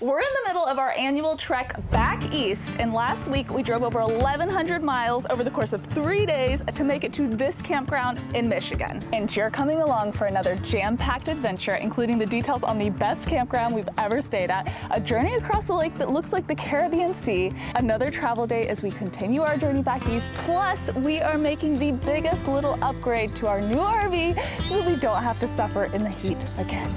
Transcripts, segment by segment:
We're in the middle of our annual trek back east, and last week we drove over 1,100 miles over the course of 3 days to make it to this campground in Michigan. And you're coming along for another jam-packed adventure, including the details on the best campground we've ever stayed at, a journey across a lake that looks like the Caribbean Sea, another travel day as we continue our journey back east, plus we are making the biggest little upgrade to our new RV so that we don't have to suffer in the heat again.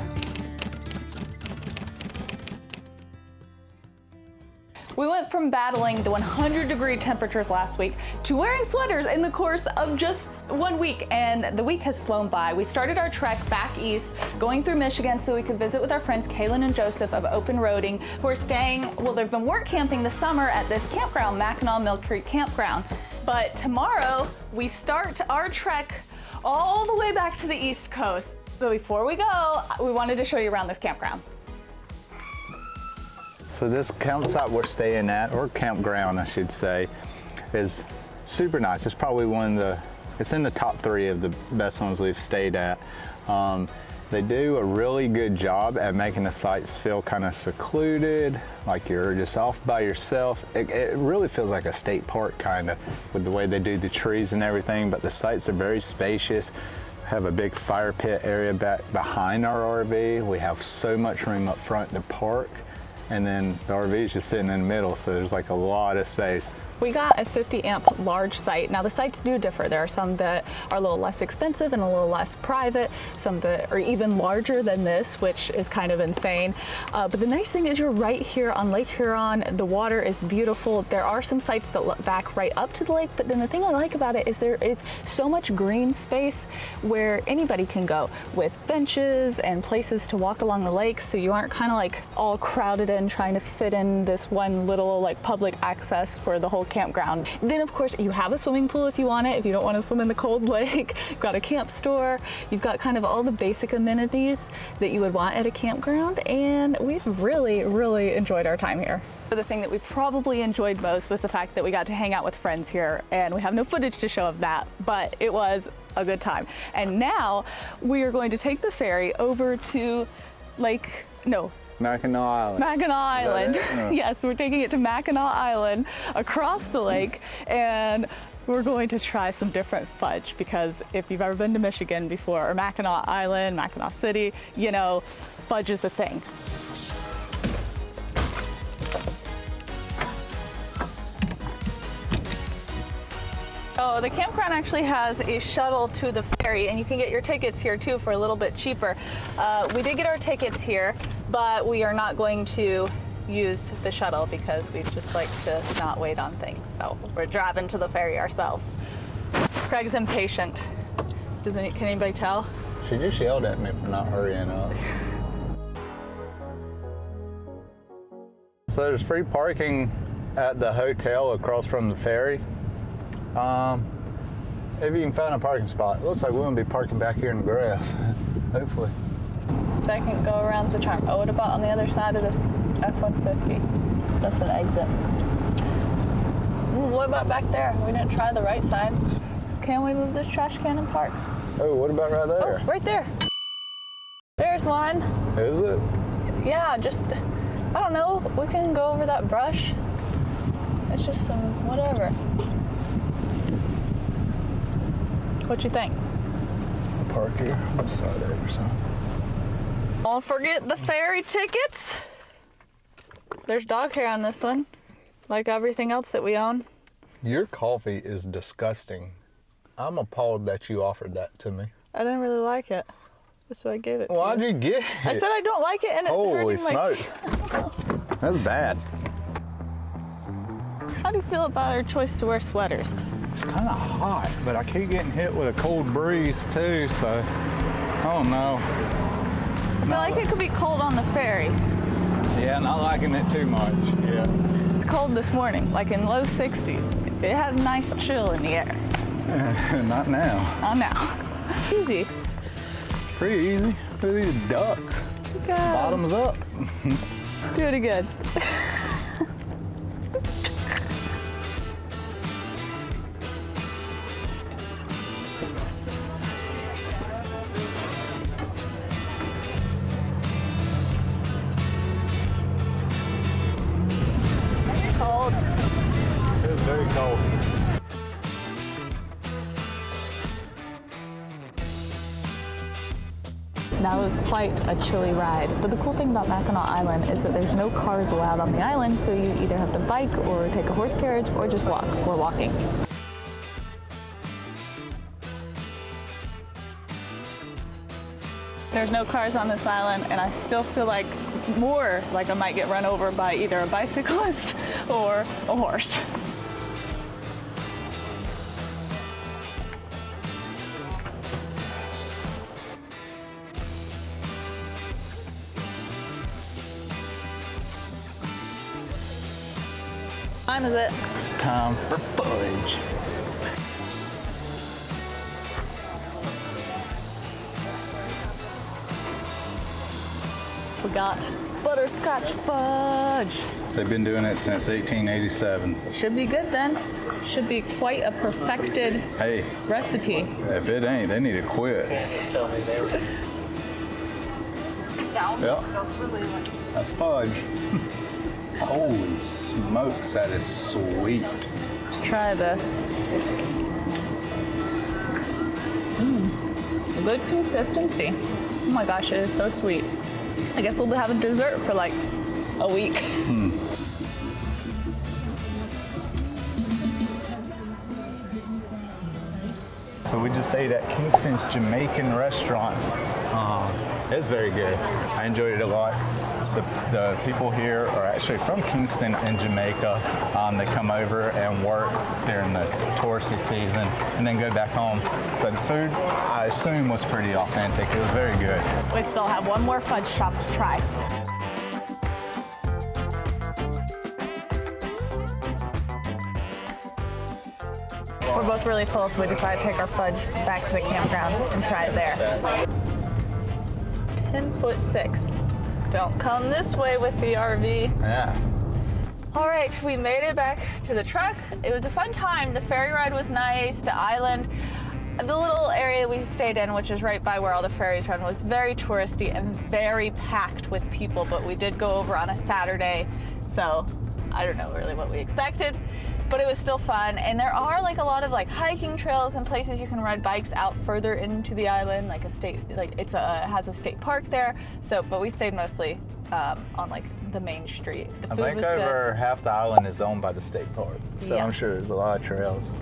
We went from battling the 100-degree temperatures last week to wearing sweaters in the course of just 1 week, and the week has flown by. We started our trek back east, going through Michigan so we could visit with our friends Kaylin and Joseph of Open Roading, who are staying, well, they've been work camping this summer at this campground, Mackinaw Mill Creek Campground. But tomorrow, we start our trek all the way back to the East Coast. So before we go, we wanted to show you around this campground. So this campsite we're staying at, or campground I should say, is super nice. It's probably it's in the top 3 of the best ones we've stayed at. They do a really good job at making the sites feel kind of secluded, like you're just off by yourself. It really feels like a state park kind of, with the way they do the trees and everything, but the sites are very spacious. Have a big fire pit area back behind our RV. We have so much room up front to park. And then the RV is just sitting in the middle, so there's like a lot of space. We got a 50 amp large site. Now the sites do differ. There are some that are a little less expensive and a little less private, some that are even larger than this, which is kind of insane. But the nice thing is you're right here on Lake Huron. The water is beautiful. There are some sites that look back right up to the lake, but then the thing I like about it is there is so much green space where anybody can go, with benches and places to walk along the lake, so you aren't kind of like all crowded in trying to fit in this one little like public access for the whole campground. Then of course you have a swimming pool if you want it, if you don't want to swim in the cold lake. You've got a camp store, you've got kind of all the basic amenities that you would want at a campground, and we've really enjoyed our time here. The thing that we probably enjoyed most was the fact that we got to hang out with friends here, and we have no footage to show of that, but it was a good time. And now we are going to take the ferry over to Mackinac Island. Mackinac Island. Yeah. Yes, we're taking it to Mackinac Island across the lake, and we're going to try some different fudge, because if you've ever been to Michigan before, or Mackinac Island, Mackinac City, you know, fudge is a thing. Oh, the campground actually has a shuttle to the ferry, and you can get your tickets here too for a little bit cheaper. We did get our tickets here, but we are not going to use the shuttle because we just like to not wait on things. So we're driving to the ferry ourselves. Craig's impatient. Can anybody tell? She just yelled at me for not hurrying up. So there's free parking at the hotel across from the ferry. If you can find a parking spot. It looks like we're gonna be parking back here in the grass, hopefully. Second go around the charm. Oh, what about on the other side of this F-150? That's an exit. What about back there? We didn't try the right side. Can we move this trash can and park? Oh, what about right there? Oh, right there. There's one. Is it? Yeah, just, I don't know. We can go over that brush. It's just some whatever. What you think? Park here. What side over, son? Don't forget the ferry tickets. There's dog hair on this one, like everything else that we own. Your coffee is disgusting. I'm appalled that you offered that to me. I didn't really like it. That's why I gave it to Why'd you. you get it? I said I don't like it, and it Holy hurt in my smokes. That's bad. How do you feel about our choice to wear sweaters? It's kind of hot, but I keep getting hit with a cold breeze too, so I don't know. I feel like it could be cold on the ferry. Yeah, not liking it too much, yeah. It's cold this morning, like in low 60s. It had a nice chill in the air. Not now. Not now. Easy. Pretty easy. Look at these ducks. Bottoms up. Do it again. cold. That was quite a chilly ride, but the cool thing about Mackinac Island is that there's no cars allowed on the island, so you either have to bike or take a horse carriage or just walk. We're walking. There's no cars on this island, and I still feel like more like I might get run over by either a bicyclist or a horse. What time is it? It's time for fudge. We got butterscotch fudge. They've been doing it since 1887. Should be good then. Should be quite a perfected Hey, recipe. if it ain't, they need to quit. Yep. That's fudge. Holy smokes, that is sweet. Let's try this. Good consistency. Oh my gosh, it is so sweet. I guess we'll have a dessert for like a week. So we just ate at Kingston's Jamaican restaurant. It's very good. I enjoyed it a lot. The people here are actually from Kingston in Jamaica. They come over and work during the touristy season and then go back home. So the food, I assume, was pretty authentic. It was very good. We still have one more fudge shop to try. We're both really full, so we decided to take our fudge back to the campground and try it there. 10'6". Don't come this way with the RV. Yeah. All right, we made it back to the truck. It was a fun time. The ferry ride was nice. The island, the little area we stayed in, which is right by where all the ferries run, was very touristy and very packed with people, but we did go over on a Saturday, so I don't know really what we expected, but it was still fun. And there are like a lot of like hiking trails and places you can ride bikes out further into the island, like a state, like it has a state park there. So, but we stayed mostly on like the main street. The food I think was over good. half the island is owned by the state park, so Yeah. I'm sure there's a lot of trails.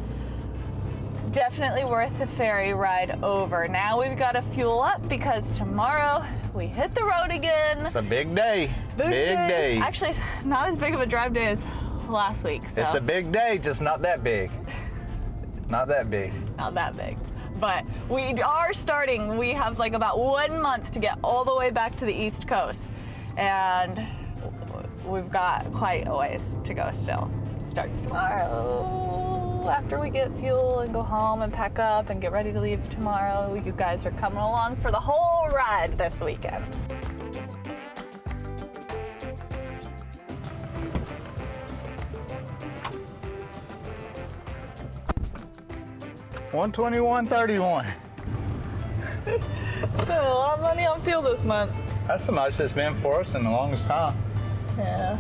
Definitely worth the ferry ride over. Now we've got to fuel up because tomorrow we hit the road again. It's a big day. Big day. Actually, it's not as big of a drive day as last week. So. It's a big day, just not that big. Not that big. Not that big. But we are starting. We have like about 1 month to get all the way back to the East Coast. And we've got quite a ways to go still. Starts tomorrow after we get fuel and go home and pack up and get ready to leave tomorrow. You guys are coming along for the whole ride this weekend. $121.31. Spent a lot of money on fuel this month. That's the most it's been for us in the longest time. Yeah.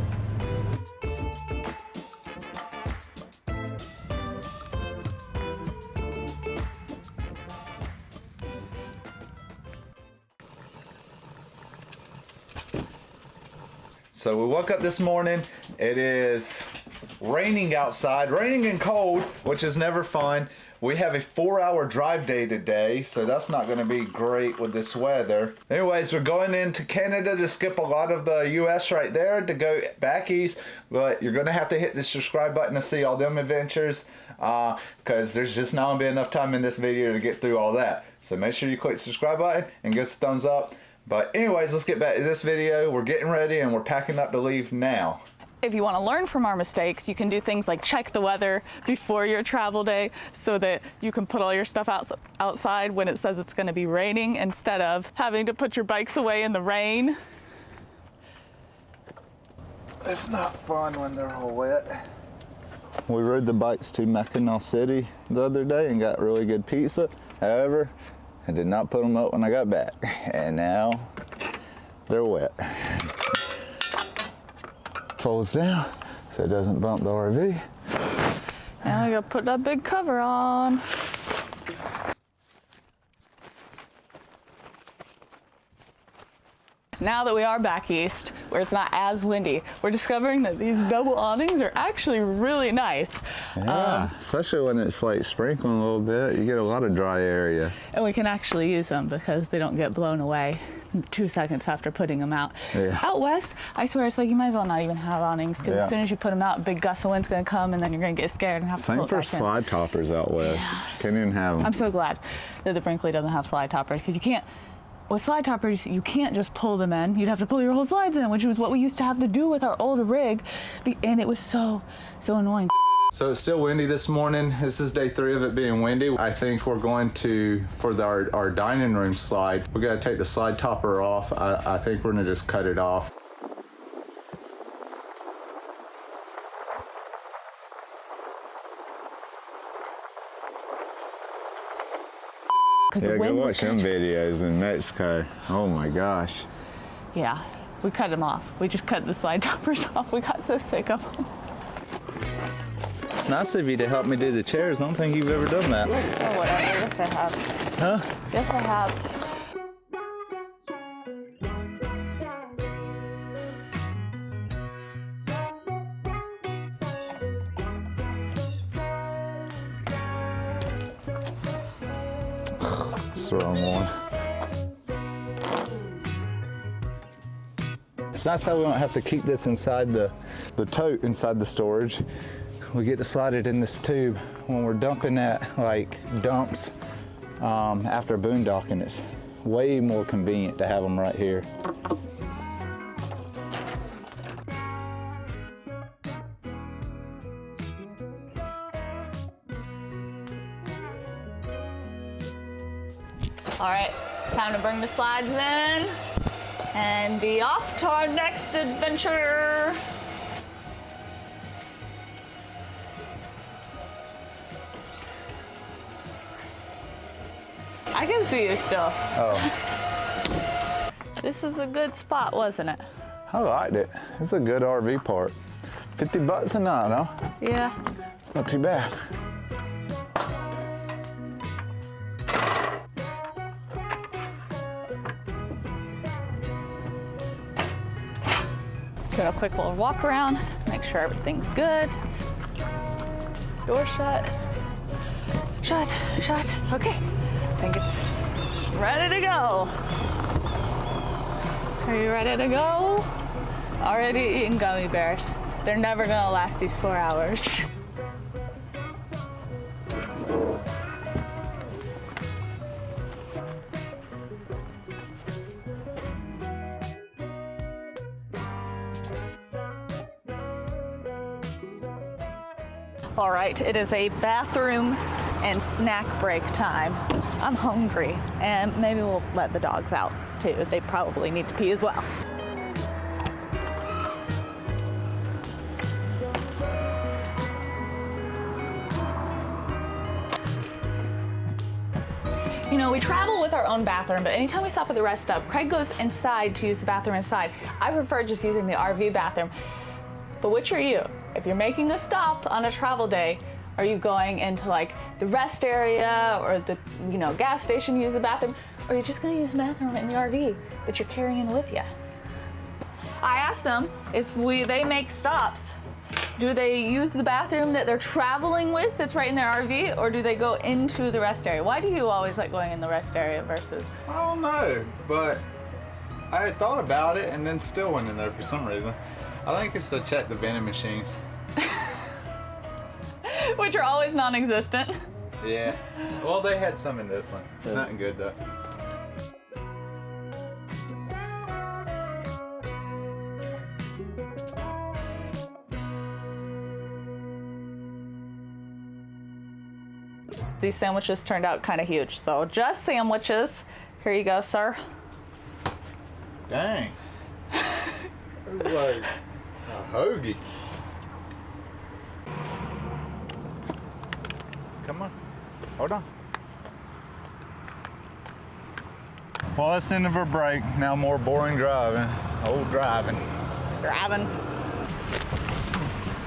So we woke up this morning. It is raining outside, raining and cold, which is never fun. We have a 4-hour drive day today, so that's not going to be great with this weather. Anyways, we're going into Canada to skip a lot of the US right there to go back east, but you're going to have to hit the subscribe button to see all them adventures, because there's just not going to be enough time in this video to get through all that. So make sure you click the subscribe button and give us a thumbs up. But anyways, let's get back to this video. We're getting ready and we're packing up to leave now. If you want to learn from our mistakes, you can do things like check the weather before your travel day so that you can put all your stuff outside when it says it's going to be raining instead of having to put your bikes away in the rain. It's not fun when they're all wet. We rode the bikes to Mackinaw City the other day and got really good pizza. However, I did not put them up when I got back, and now they're wet. Folds down so it doesn't bump the RV. Now we gotta put that big cover on. Now that we are back east, where it's not as windy, we're discovering that these double awnings are actually really nice. Yeah, especially when it's like sprinkling a little bit, you get a lot of dry area. And we can actually use them because they don't get blown away 2 seconds after putting them out. Yeah. Out west, I swear it's like you might as well not even have awnings because as soon as you put them out, a big gust of wind's gonna come and then you're gonna get scared and have to pull Same it for back slide toppers out west. Can't even have them. I'm so glad that the Brinkley doesn't have slide toppers because you can't. With slide toppers, you can't just pull them in. You'd have to pull your whole slides in, which was what we used to have to do with our old rig, and it was so annoying. So it's still windy this morning. This is day 3 of it being windy. I think we're going to, for our dining room slide, we gotta take the slide topper off. I think we're gonna just cut it off. Yeah, go watch them videos in Mexico. Oh my gosh. Yeah, we cut them off. We just cut the slide toppers off. We got so sick of them. It's nice of you to help me do the chairs. I don't think you've ever done that. Oh, whatever. Yes, I have. Huh? Yes, I have. It's the wrong one. It's nice how we don't have to keep this inside the tote inside the storage. We get to slide it in this tube when we're dumping at like dumps after boondocking. It's way more convenient to have them right here. All right, time to bring the slides in and be off to our next adventure. I can see you still. Oh, This is a good spot, wasn't it? I liked it. It's a good RV park. 50 bucks a night, huh? Yeah. It's not too bad. Doing a quick little walk around, make sure everything's good. Door shut. Shut, shut. Okay, I think it's ready to go. Are you ready to go? Already eating gummy bears. They're never gonna last these 4 hours. All right, it is a bathroom and snack break time. I'm hungry, and maybe we'll let the dogs out too. They probably need to pee as well. You know, we travel with our own bathroom, but anytime we stop at the rest stop, Craig goes inside to use the bathroom inside. I prefer just using the RV bathroom. But which are you? If you're making a stop on a travel day, are you going into like the rest area or the gas station to use the bathroom? Or are you just gonna use the bathroom in the RV that you're carrying with you? I asked them if they make stops, do they use the bathroom that they're traveling with that's right in their RV, or do they go into the rest area? Why do you always like going in the rest area versus? I don't know, but I had thought about it and then still went in there for some reason. I think it's to check the vending machines. Which are always non-existent. Yeah. Well, they had some in this one. Nothing good though. These sandwiches turned out kind of huge, so just sandwiches. Here you go, sir. Dang. It was like a hoagie. Come on. Hold on. Well, that's the end of our break. Now more boring driving. Old driving. Driving.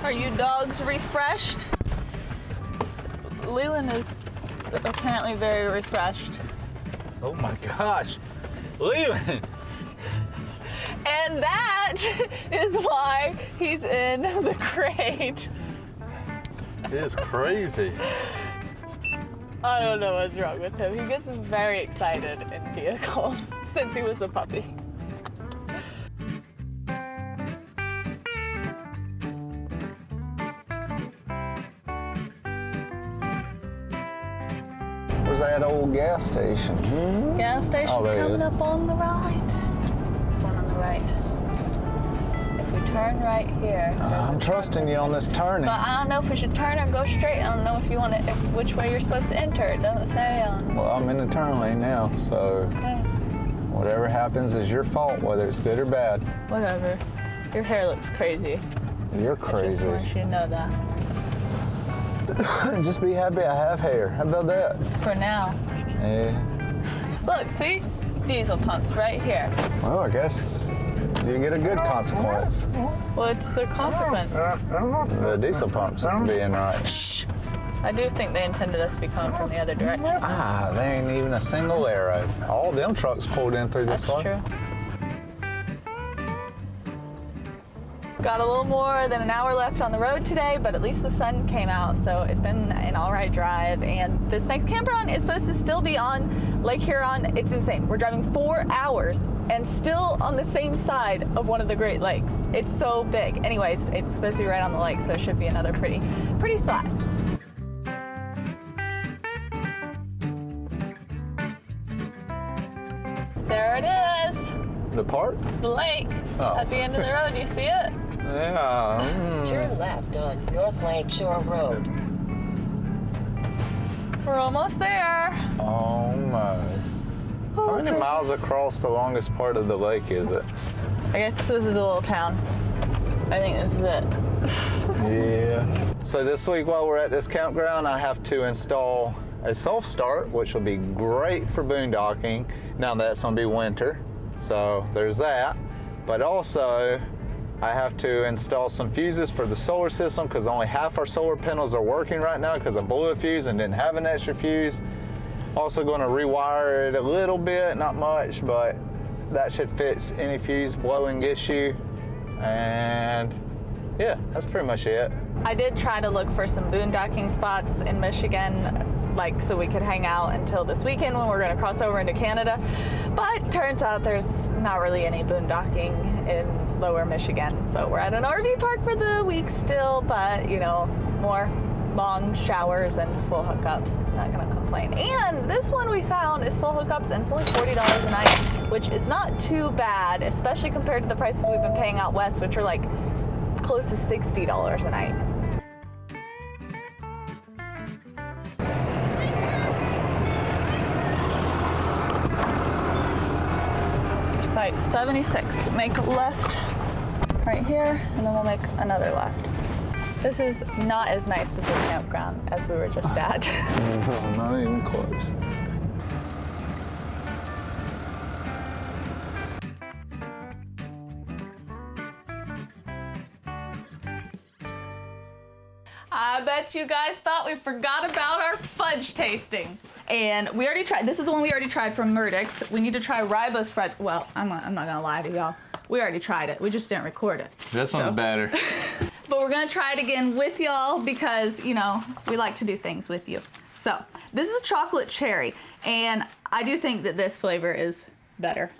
Are you dogs refreshed? Leland is apparently very refreshed. Oh my gosh, Leland! And that is why he's in the crate. It is crazy. I don't know what's wrong with him. He gets very excited in vehicles since he was a puppy. Where's that old gas station? Gas station's Oh, there it coming is. up on the right. This one on the right. If we turn right here. I'm trusting you on this turning. But I don't know if we should turn or go straight. I don't know if you want to, which way you're supposed to enter. It doesn't say on. Well, I'm in the turn lane now, so Okay. whatever happens is your fault, whether it's good or bad. Whatever. Your hair looks crazy. You're I just crazy. want you to know that. Just be happy I have hair. How about that? For now. Yeah. Look, see? Diesel pumps right here. Well, I guess you get a good consequence. Well, it's a consequence. The diesel pumps being right. Shh. I do think they intended us to be coming from the other direction. Ah, there ain't even a single arrow. All them trucks pulled in through this That's way. true. Got a little more than an hour left on the road today, but at least the sun came out, so it's been an all right drive. And this next campground is supposed to still be on Lake Huron. It's insane. We're driving 4 hours and still on the same side of one of the Great Lakes. It's so big. Anyways, it's supposed to be right on the lake, so it should be another pretty spot. There it is. The park? The lake at the end of the road. You see it? Yeah. Turn left on North Lake Shore Road. We're almost there. Almost. How many miles across the longest part of the lake is it? I guess this is a little town. I think this is it. Yeah. So this week while we're at this campground, I have to install a SoftStart, which will be great for boondocking. Now that's gonna be winter, so there's that. But also, I have to install some fuses for the solar system because only half our solar panels are working right now because I blew a fuse and didn't have an extra fuse. Also going to rewire it a little bit, not much, but that should fix any fuse blowing issue. And yeah, that's pretty much it. I did try to look for some boondocking spots in Michigan, like so we could hang out until this weekend when we're going to cross over into Canada. But turns out there's not really any boondocking in lower Michigan. So we're at an RV park for the week still, but you know, more long showers and full hookups. Not gonna complain. And this one we found is full hookups and it's only $40 a night, which is not too bad, especially compared to the prices we've been paying out west, which are like close to $60 a night. Site 76. Make a left right here, and then we'll make another left. This is not as nice as the campground as we were just at. No, not even close. I bet you guys thought we forgot about our fudge tasting. And we already tried, this is the one we already tried from Murdix. We need to try Ryba's fudge. Well, I'm not gonna lie to y'all. We already tried it, we just didn't record it. This one's better. But we're gonna try it again with y'all because, you know, we like to do things with you. So, this is chocolate cherry, and I do think that this flavor is better.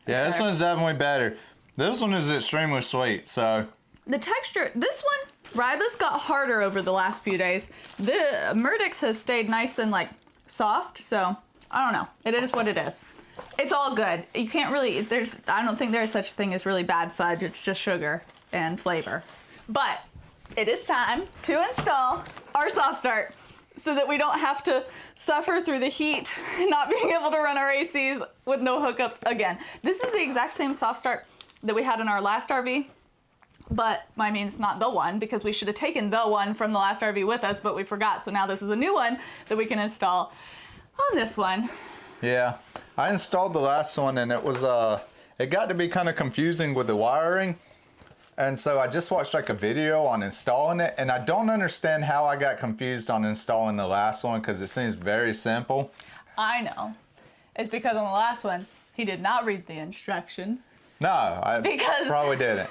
Yeah, this one's definitely better. This one is extremely sweet, so. The texture, this one, Ryba's got harder over the last few days. The Murdix has stayed nice and like soft, so I don't know. It is what it is. It's all good. You can't really, I don't think there's such a thing as really bad fudge. It's just sugar and flavor. But it is time to install our SoftStart so that we don't have to suffer through the heat, not being able to run our ACs with no hookups again. This is the exact same SoftStart that we had in our last RV. But, I mean, it's not the one because we should have taken the one from the last RV with us, but we forgot. So now this is a new one that we can install on this one. Yeah, I installed the last one and it was, it got to be kind of confusing with the wiring. And so I just watched like a video on installing it, and I don't understand how I got confused on installing the last one because it seems very simple. I know. It's because on the last one, he did not read the instructions. No, I probably didn't.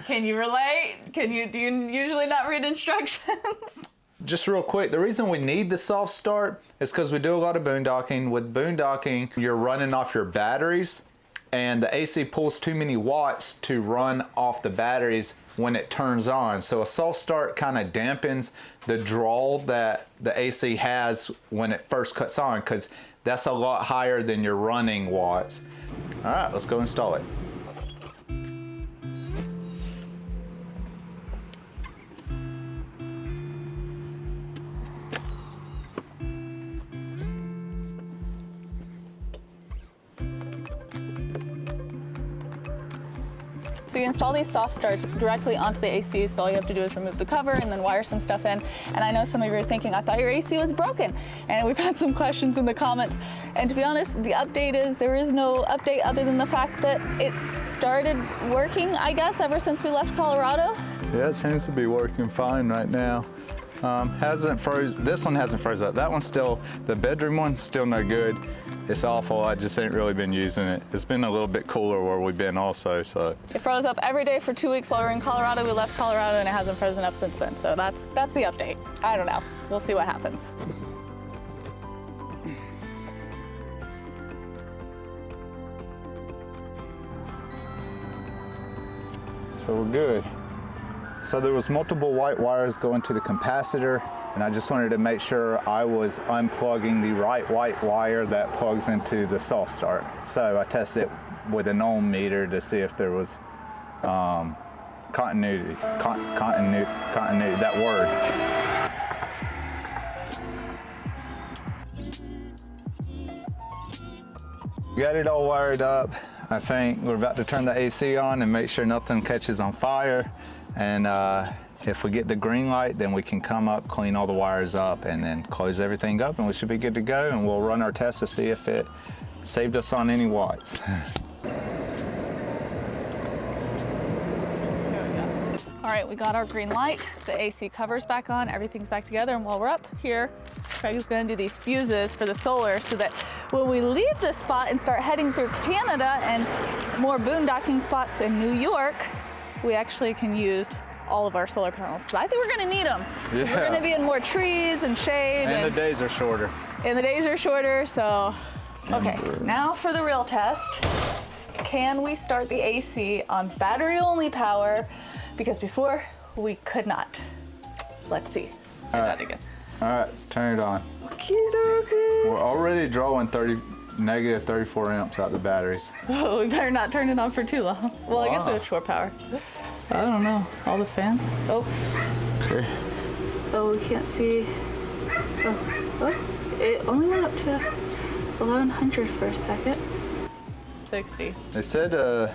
Can you relate? Do you usually not read instructions? Just real quick, the reason we need the soft start is because we do a lot of boondocking. With boondocking, you're running off your batteries, and the AC pulls too many watts to run off the batteries when it turns on. So a soft start kind of dampens the draw that the AC has when it first cuts on, because that's a lot higher than your running watts. All right, let's go install it. So you install these soft starts directly onto the AC, so all you have to do is remove the cover and then wire some stuff in. And I know some of you are thinking, I thought your AC was broken. And we've had some questions in the comments. And to be honest, the update is, there is no update other than the fact that it started working, I guess, ever since we left Colorado. Yeah, it seems to be working fine right now. Hasn't froze. This one hasn't froze up. That one's still, the bedroom one's still no good. It's awful. I just ain't really been using it. It's been a little bit cooler where we've been also, so. It froze up every day for 2 weeks while we were in Colorado. We left Colorado and it hasn't frozen up since then. So that's the update. I don't know. We'll see what happens. So we're good. So there was multiple white wires going to the capacitor, and I just wanted to make sure I was unplugging the right white wire that plugs into the soft start. So I tested it with an ohm meter to see if there was continuity, that word. Got it all wired up. I think we're about to turn the AC on and make sure nothing catches on fire. And if we get the green light, then we can come up, clean all the wires up, and then close everything up, and we should be good to go. And we'll run our test to see if it saved us on any watts. All right, we got our green light. The AC cover's back on, everything's back together. And while we're up here, Craig is gonna do these fuses for the solar so that when we leave this spot and start heading through Canada and more boondocking spots in New York, we actually can use all of our solar panels, because I think we're gonna need them. Yeah. We're gonna be in more trees and shade. And the days are shorter. And the days are shorter, so. Okay, now for the real test. Can we start the AC on battery only power? Because before, we could not. Let's see. Try that again. All right, turn it on. Okey-dokey. We're already drawing negative 34 amps out the batteries. Oh, we better not turn it on for too long. Well, I guess we have short power. I don't know. All the fans. Oh. Okay. Oh, we can't see. Oh, what? It only went up to 1100 for a second. 60. They said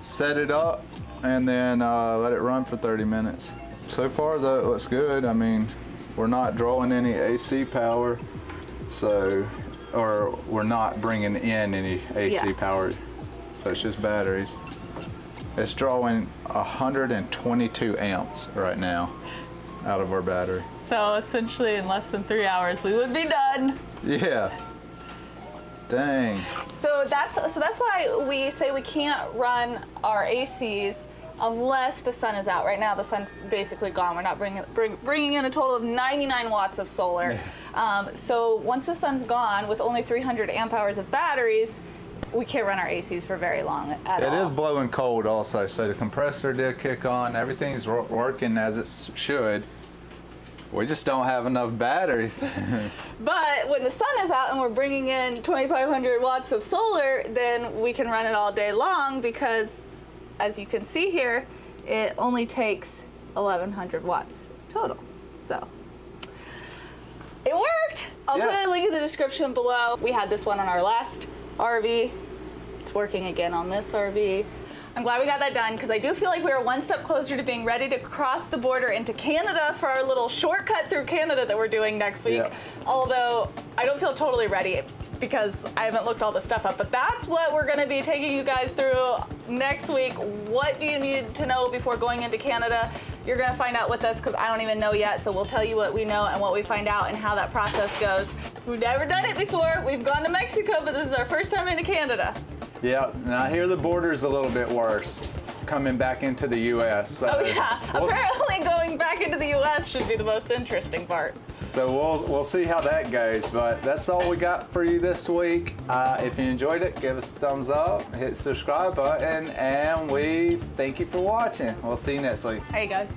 set it up and then let it run for 30 minutes. So far, though, it looks good. I mean, we're not drawing any AC power, or we're not bringing in any AC power, so it's just batteries. It's drawing 122 amps right now out of our battery. So essentially in less than 3 hours, we would be done. Yeah. Dang. So that's why we say we can't run our ACs unless the sun is out. Right now, the sun's basically gone. We're not bringing in a total of 99 watts of solar. So once the sun's gone, with only 300 amp hours of batteries, we can't run our ACs for very long at all. It is blowing cold also, so the compressor did kick on. Everything's working as it should. We just don't have enough batteries. But when the sun is out and we're bringing in 2,500 watts of solar, then we can run it all day long, because as you can see here, it only takes 1,100 watts total. So it worked. I'll put a link in the description below. We had this one on our last RV. It's working again on this RV. I'm glad we got that done, because I do feel like we are one step closer to being ready to cross the border into Canada for our little shortcut through Canada that we're doing next week. Although I don't feel totally ready. because I haven't looked all the stuff up, but that's what we're gonna be taking you guys through next week. What do you need to know before going into Canada? You're gonna find out with us because I don't even know yet, so we'll tell you what we know and what we find out and how that process goes. We've never done it before. We've gone to Mexico, but this is our first time into Canada. Yeah, and I hear the border's a little bit worse coming back into the U.S. So Oh yeah, apparently going back into the U.S. should be the most interesting part. So we'll see how that goes, but that's all we got for you this week. If you enjoyed it, give us a thumbs up, hit the subscribe button, and we thank you for watching. We'll see you next week. Hey guys.